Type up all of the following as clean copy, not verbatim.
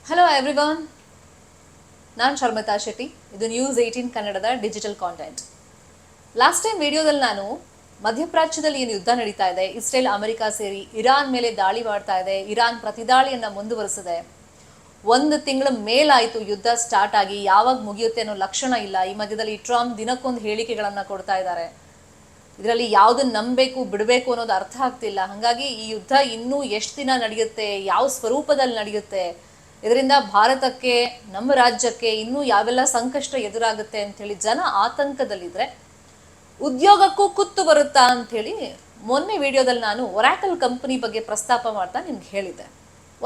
Hello everyone, ನಾನು ಶರ್ಮಿತಾ ಶೆಟ್ಟಿ. ಇದು news 18 ಕನ್ನಡದ ಡಿಜಿಟಲ್ ಕಾಂಟೆಂಟ್. ಲಾಸ್ಟ್ ಟೈಮ್ ವಿಡಿಯೋದಲ್ಲಿ ನಾನು ಮಧ್ಯಪ್ರಾಚ್ಯದಲ್ಲಿ ಏನು ಯುದ್ಧ ನಡೀತಾ ಇದೆ, ಇಸ್ರೇಲ್ ಅಮೆರಿಕ ಸೇರಿ ಇರಾನ್ ಮೇಲೆ ದಾಳಿ ಮಾಡ್ತಾ ಇದೆ, ಇರಾನ್ ಪ್ರತಿದಾಳಿಯನ್ನು ಮುಂದುವರಿಸಿದೆ. 1 ತಿಂಗಳ ಮೇಲಾಯಿತು ಯುದ್ಧ ಸ್ಟಾರ್ಟ್ ಆಗಿ, ಯಾವಾಗ ಮುಗಿಯುತ್ತೆ ಅನ್ನೋ ಲಕ್ಷಣ ಇಲ್ಲ. ಈ ಮಧ್ಯದಲ್ಲಿ ಟ್ರಂಪ್ ದಿನಕ್ಕೊಂದು ಹೇಳಿಕೆಗಳನ್ನು ಕೊಡ್ತಾ ಇದ್ದಾರೆ. ಇದರಲ್ಲಿ ಯಾವುದನ್ನು ನಂಬಬೇಕು ಬಿಡಬೇಕು ಅನ್ನೋದು ಅರ್ಥ ಆಗ್ತಿಲ್ಲ. ಹಾಗಾಗಿ ಈ ಯುದ್ಧ ಇನ್ನೂ ಎಷ್ಟು ದಿನ ನಡೆಯುತ್ತೆ, ಯಾವ ಸ್ವರೂಪದಲ್ಲಿ ನಡೆಯುತ್ತೆ, ಇದರಿಂದ ಭಾರತಕ್ಕೆ, ನಮ್ಮ ರಾಜ್ಯಕ್ಕೆ ಇನ್ನೂ ಯಾವೆಲ್ಲ ಸಂಕಷ್ಟ ಎದುರಾಗುತ್ತೆ ಅಂಥೇಳಿ ಜನ ಆತಂಕದಲ್ಲಿದ್ದರೆ ಉದ್ಯೋಗಕ್ಕೂ ಕುತ್ತು ಬರುತ್ತಾ ಅಂಥೇಳಿ ಮೊನ್ನೆ ವಿಡಿಯೋದಲ್ಲಿ ನಾನು ಒರಾಕಲ್ ಕಂಪನಿ ಬಗ್ಗೆ ಪ್ರಸ್ತಾಪ ಮಾಡ್ತಾ ನಿಮ್ಗೆ ಹೇಳಿದ್ದೆ.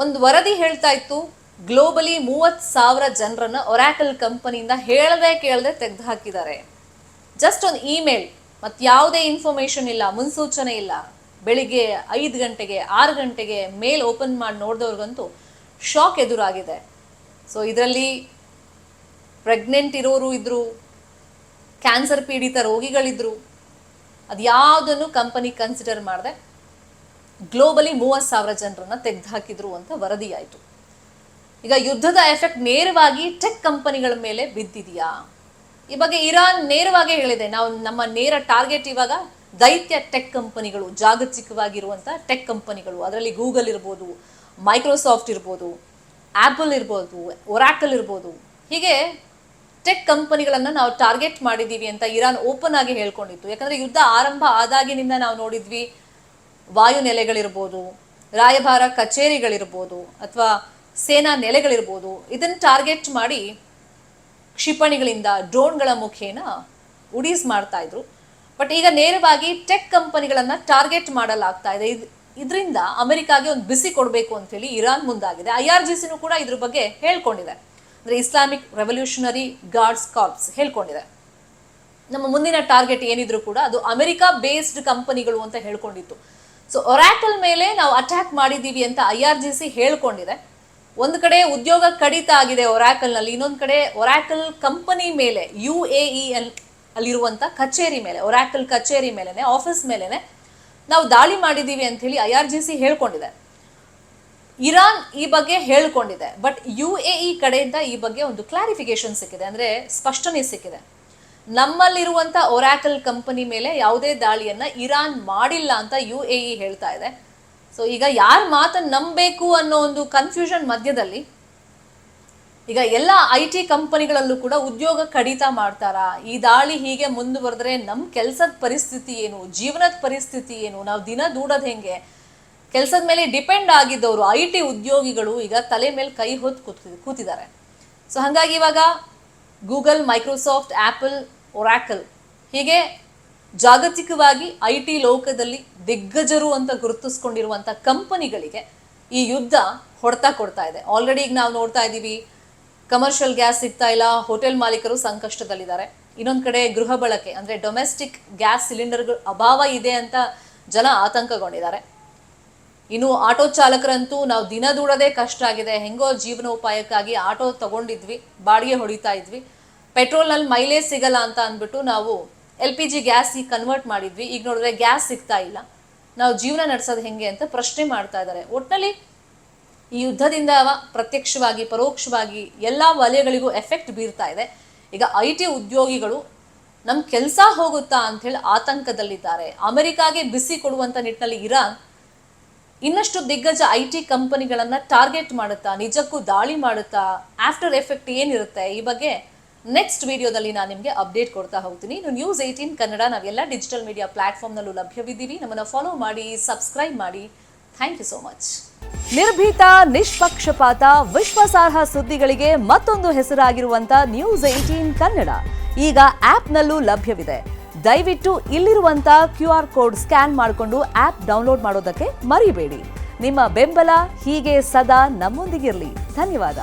ಒಂದು ವರದಿ ಹೇಳ್ತಾ ಇತ್ತು, ಗ್ಲೋಬಲಿ 30,000 ಜನರನ್ನ ಒರಾಕಲ್ ಕಂಪನಿಯಿಂದ ಹೇಳದೆ ಕೇಳದೆ ತೆಗೆದು ಹಾಕಿದ್ದಾರೆ. ಜಸ್ಟ್ ಒಂದು ಇಮೇಲ್, ಮತ್ತು ಯಾವುದೇ ಇನ್ಫಾರ್ಮೇಷನ್ ಇಲ್ಲ, ಮುನ್ಸೂಚನೆ ಇಲ್ಲ. ಬೆಳಿಗ್ಗೆ 5 ಗಂಟೆಗೆ 6 ಗಂಟೆಗೆ ಮೇಲ್ ಓಪನ್ ಮಾಡಿ ನೋಡಿದವ್ರಿಗಂತೂ ಶಾಕ್ ಎದುರಾಗಿದೆ. ಸೊ ಇದರಲ್ಲಿ ಪ್ರೆಗ್ನೆಂಟ್ ಇರೋರು ಇದ್ರು, ಕ್ಯಾನ್ಸರ್ ಪೀಡಿತ ರೋಗಿಗಳಿದ್ರು. ಅದು ಯಾವುದನ್ನು ಕಂಪನಿ ಕನ್ಸಿಡರ್ ಮಾಡದೆ ಗ್ಲೋಬಲಿ 30,000 ಜನರನ್ನ ತೆಗೆದು ಹಾಕಿದ್ರು ಅಂತ ವರದಿ ಆಯಿತು. ಈಗ ಯುದ್ಧದ ಎಫೆಕ್ಟ್ ನೇರವಾಗಿ ಟೆಕ್ ಕಂಪನಿಗಳ ಮೇಲೆ ಬಿದ್ದಿದೆಯಾ? ಈ ಬಗ್ಗೆ ಇರಾನ್ ನೇರವಾಗಿ ಹೇಳಿದೆ, ನಮ್ಮ ನೇರ ಟಾರ್ಗೆಟ್ ಇವಾಗ ದೈತ್ಯ ಟೆಕ್ ಕಂಪನಿಗಳು, ಜಾಗತಿಕವಾಗಿರುವಂಥ ಟೆಕ್ ಕಂಪನಿಗಳು. ಅದರಲ್ಲಿ ಗೂಗಲ್ ಇರ್ಬೋದು, ಮೈಕ್ರೋಸಾಫ್ಟ್ ಇರ್ಬೋದು, ಆ್ಯಪಲ್ ಇರ್ಬೋದು, ಒರಾಕಲ್ ಇರ್ಬೋದು, ಹೀಗೆ ಟೆಕ್ ಕಂಪನಿಗಳನ್ನು ನಾವು ಟಾರ್ಗೆಟ್ ಮಾಡಿದ್ದೀವಿ ಅಂತ ಇರಾನ್ ಓಪನ್ ಆಗಿ ಹೇಳ್ಕೊಂಡಿತ್ತು. ಯಾಕಂದರೆ ಯುದ್ಧ ಆರಂಭ ಆದಾಗಿನಿಂದ ನಾವು ನೋಡಿದ್ವಿ, ವಾಯು ನೆಲೆಗಳಿರ್ಬೋದು, ರಾಯಭಾರ ಕಚೇರಿಗಳಿರ್ಬೋದು, ಅಥವಾ ಸೇನಾ ನೆಲೆಗಳಿರ್ಬೋದು, ಇದನ್ನು ಟಾರ್ಗೆಟ್ ಮಾಡಿ ಕ್ಷಿಪಣಿಗಳಿಂದ, ಡ್ರೋನ್ಗಳ ಮುಖೇನ ಉಡೀಸ್ ಮಾಡ್ತಾ ಇದ್ರು. ಬಟ್ ಈಗ ನೇರವಾಗಿ ಟೆಕ್ ಕಂಪನಿಗಳನ್ನು ಟಾರ್ಗೆಟ್ ಮಾಡಲಾಗ್ತಾ ಇದೆ. ಇದರಿಂದ ಅಮೆರಿಕಾಗೆ ಒಂದು ಬಿಸಿ ಕೊಡಬೇಕು ಅಂತೇಳಿ ಇರಾನ್ ಮುಂದಾಗಿದೆ. IRGCನೂ ಕೂಡ ಇದ್ರ ಬಗ್ಗೆ ಹೇಳ್ಕೊಂಡಿದೆ. ಅಂದರೆ ಇಸ್ಲಾಮಿಕ್ ರೆವಲ್ಯೂಷನರಿ ಗಾರ್ಡ್ಸ್ ಕಾರ್ಪ್ಸ್ ಹೇಳ್ಕೊಂಡಿದೆ, ನಮ್ಮ ಮುಂದಿನ ಟಾರ್ಗೆಟ್ ಏನಿದ್ರು ಕೂಡ ಅದು ಅಮೆರಿಕಾ ಬೇಸ್ಡ್ ಕಂಪನಿಗಳು ಅಂತ ಹೇಳ್ಕೊಂಡಿತ್ತು. ಸೊ ಒರಾಕಲ್ ಮೇಲೆ ನಾವು ಅಟ್ಯಾಕ್ ಮಾಡಿದ್ದೀವಿ ಅಂತ IRGC ಹೇಳ್ಕೊಂಡಿದೆ. ಒಂದು ಕಡೆ ಉದ್ಯೋಗ ಕಡಿತ ಆಗಿದೆ ಒರಾಕಲ್ನಲ್ಲಿ, ಇನ್ನೊಂದು ಕಡೆ ಒರಾಕಲ್ ಕಂಪನಿ ಮೇಲೆ, UAE ಅಲ್ಲಿರುವಂಥ ಕಚೇರಿ ಮೇಲೆ, ಒರಾಕಲ್ ಕಚೇರಿ ಮೇಲೆನೆ, ಆಫೀಸ್ ಮೇಲೆನೆ ನಾವು ದಾಳಿ ಮಾಡಿದ್ದೀವಿ ಅಂತ ಹೇಳಿ IRGC ಹೇಳ್ಕೊಂಡಿದೆ. ಇರಾನ್ ಈ ಬಗ್ಗೆ ಹೇಳ್ಕೊಂಡಿದೆ. ಬಟ್ UAE ಕಡೆಯಿಂದ ಈ ಬಗ್ಗೆ ಒಂದು ಕ್ಲಾರಿಫಿಕೇಶನ್ ಸಿಕ್ಕಿದೆ, ಅಂದರೆ ಸ್ಪಷ್ಟನೆ ಸಿಕ್ಕಿದೆ. ನಮ್ಮಲ್ಲಿರುವಂಥ ಒರಾಕಲ್ ಕಂಪನಿ ಮೇಲೆ ಯಾವುದೇ ದಾಳಿಯನ್ನ ಇರಾನ್ ಮಾಡಿಲ್ಲ ಅಂತ UAE ಹೇಳ್ತಾ ಇದೆ. ಸೊ ಈಗ ಯಾರ ಮಾತನ್ನು ನಂಬಬೇಕು ಅನ್ನೋ ಒಂದು ಕನ್ಫ್ಯೂಷನ್ ಮಧ್ಯದಲ್ಲಿ ಈಗ ಎಲ್ಲ IT ಕಂಪನಿಗಳಲ್ಲೂ ಕೂಡ ಉದ್ಯೋಗ ಕಡಿತ ಮಾಡ್ತಾರಾ, ಈ ದಾಳಿ ಹೀಗೆ ಮುಂದುವರೆದ್ರೆ ನಮ್ಮ ಕೆಲಸದ ಪರಿಸ್ಥಿತಿ ಏನು, ಜೀವನದ ಪರಿಸ್ಥಿತಿ ಏನು, ನಾವು ದಿನ ದೂಡೋದು ಹೆಂಗೆ, ಕೆಲಸದ ಮೇಲೆ ಡಿಪೆಂಡ್ ಆಗಿದ್ದವರು IT ಉದ್ಯೋಗಿಗಳು ಈಗ ತಲೆ ಮೇಲೆ ಕೈ ಹೊತ್ತು ಕೂತಿದ್ದಾರೆ. ಸೊ ಹಾಗಾಗಿ ಇವಾಗ ಗೂಗಲ್, ಮೈಕ್ರೋಸಾಫ್ಟ್, ಆ್ಯಪಲ್, ಒರಾಕಲ್ ಹೀಗೆ ಜಾಗತಿಕವಾಗಿ IT ಲೋಕದಲ್ಲಿ ದಿಗ್ಗಜರು ಅಂತ ಗುರುತಿಸ್ಕೊಂಡಿರುವಂಥ ಕಂಪನಿಗಳಿಗೆ ಈ ಯುದ್ಧ ಹೊಡೆತ ಕೊಡ್ತಾ ಇದೆ. ಆಲ್ರೆಡಿ ಈಗ ನಾವು ನೋಡ್ತಾ ಇದ್ದೀವಿ, ಕಮರ್ಷಿಯಲ್ ಗ್ಯಾಸ್ ಸಿಗ್ತಾ ಇಲ್ಲ, ಹೋಟೆಲ್ ಮಾಲೀಕರು ಸಂಕಷ್ಟದಲ್ಲಿದ್ದಾರೆ. ಇನ್ನೊಂದು ಕಡೆ ಗೃಹ ಬಳಕೆ ಅಂದರೆ ಡೊಮೆಸ್ಟಿಕ್ ಗ್ಯಾಸ್ ಸಿಲಿಂಡರ್ಗಳ ಅಭಾವ ಇದೆ ಅಂತ ಜನ ಆತಂಕಗೊಂಡಿದ್ದಾರೆ. ಇನ್ನು ಆಟೋ ಚಾಲಕರಂತೂ ನಾವು ದಿನ ದೂಡೋದೇ ಕಷ್ಟ ಆಗಿದೆ, ಹೆಂಗೋ ಜೀವನೋಪಾಯಕ್ಕಾಗಿ ಆಟೋ ತಗೊಂಡಿದ್ವಿ, ಬಾಡಿಗೆ ಹೊಡಿತಾ ಇದ್ವಿ, ಪೆಟ್ರೋಲ್ನಲ್ಲಿ ಮೈಲೇಜ್ ಸಿಗಲ್ಲ ಅಂತ ಅಂದ್ಬಿಟ್ಟು ನಾವು LPG ಗ್ಯಾಸಿಗೆ ಕನ್ವರ್ಟ್ ಮಾಡಿದ್ವಿ, ಈಗ ನೋಡಿದ್ರೆ ಗ್ಯಾಸ್ ಸಿಗ್ತಾ ಇಲ್ಲ, ನಾವು ಜೀವನ ನಡೆಸೋದು ಹೆಂಗೆ ಅಂತ ಪ್ರಶ್ನೆ ಮಾಡ್ತಾ ಇದ್ದಾರೆ. ಒಟ್ಟಿನಲ್ಲಿ ಈ ಯುದ್ಧದಿಂದ ಪ್ರತ್ಯಕ್ಷವಾಗಿ ಪರೋಕ್ಷವಾಗಿ ಎಲ್ಲ ವಲಯಗಳಿಗೂ ಎಫೆಕ್ಟ್ ಬೀರ್ತಾ ಇದೆ. ಈಗ IT ಉದ್ಯೋಗಿಗಳು ನಮ್ಮ ಕೆಲಸ ಹೋಗುತ್ತಾ ಅಂಥೇಳಿ ಆತಂಕದಲ್ಲಿದ್ದಾರೆ. ಅಮೆರಿಕಾಗೆ ಬಿಸಿ ಕೊಡುವಂಥ ನಿಟ್ಟಿನಲ್ಲಿ ಇರಾನ್ ಇನ್ನಷ್ಟು ದಿಗ್ಗಜ IT ಕಂಪನಿಗಳನ್ನು ಟಾರ್ಗೆಟ್ ಮಾಡುತ್ತಾ, ನಿಜಕ್ಕೂ ದಾಳಿ ಮಾಡುತ್ತಾ, ಆಫ್ಟರ್ ಎಫೆಕ್ಟ್ ಏನಿರುತ್ತೆ ಈ ಬಗ್ಗೆ ನೆಕ್ಸ್ಟ್ ವಿಡಿಯೋದಲ್ಲಿ ನಾನು ನಿಮಗೆ ಅಪ್ಡೇಟ್ ಕೊಡ್ತಾ ಹೋಗ್ತೀನಿ. ಇನ್ನು ನ್ಯೂಸ್ 18 ಕನ್ನಡ ನಾವೆಲ್ಲ ಡಿಜಿಟಲ್ ಮೀಡಿಯಾ ಪ್ಲಾಟ್ಫಾರ್ಮ್ನಲ್ಲೂ ಲಭ್ಯವಿದ್ದೀವಿ. ನಮ್ಮನ್ನು ಫಾಲೋ ಮಾಡಿ, ಸಬ್ಸ್ಕ್ರೈಬ್ ಮಾಡಿ. Thank you so much. ನಿರ್ಭೀತ, ನಿಷ್ಪಕ್ಷಪಾತ, ವಿಶ್ವಾಸಾರ್ಹ ಸುದ್ದಿಗಳಿಗೆ ಮತ್ತೊಂದು ಹೆಸರಾಗಿರುವಂತ ನ್ಯೂಸ್ 18 ಕನ್ನಡ ಈಗ ಆಪ್ನಲ್ಲೂ ಲಭ್ಯವಿದೆ. ದಯವಿಟ್ಟು ಇಲ್ಲಿರುವಂತ QR ಕೋಡ್ ಸ್ಕ್ಯಾನ್ ಮಾಡಿಕೊಂಡು ಆಪ್ ಡೌನ್ಲೋಡ್ ಮಾಡೋದಕ್ಕೆ ಮರಿಬೇಡಿ. ನಿಮ್ಮ ಬೆಂಬಲ ಹೀಗೆ ಸದಾ ನಮ್ಮೊಂದಿಗಿರಲಿ. ಧನ್ಯವಾದ.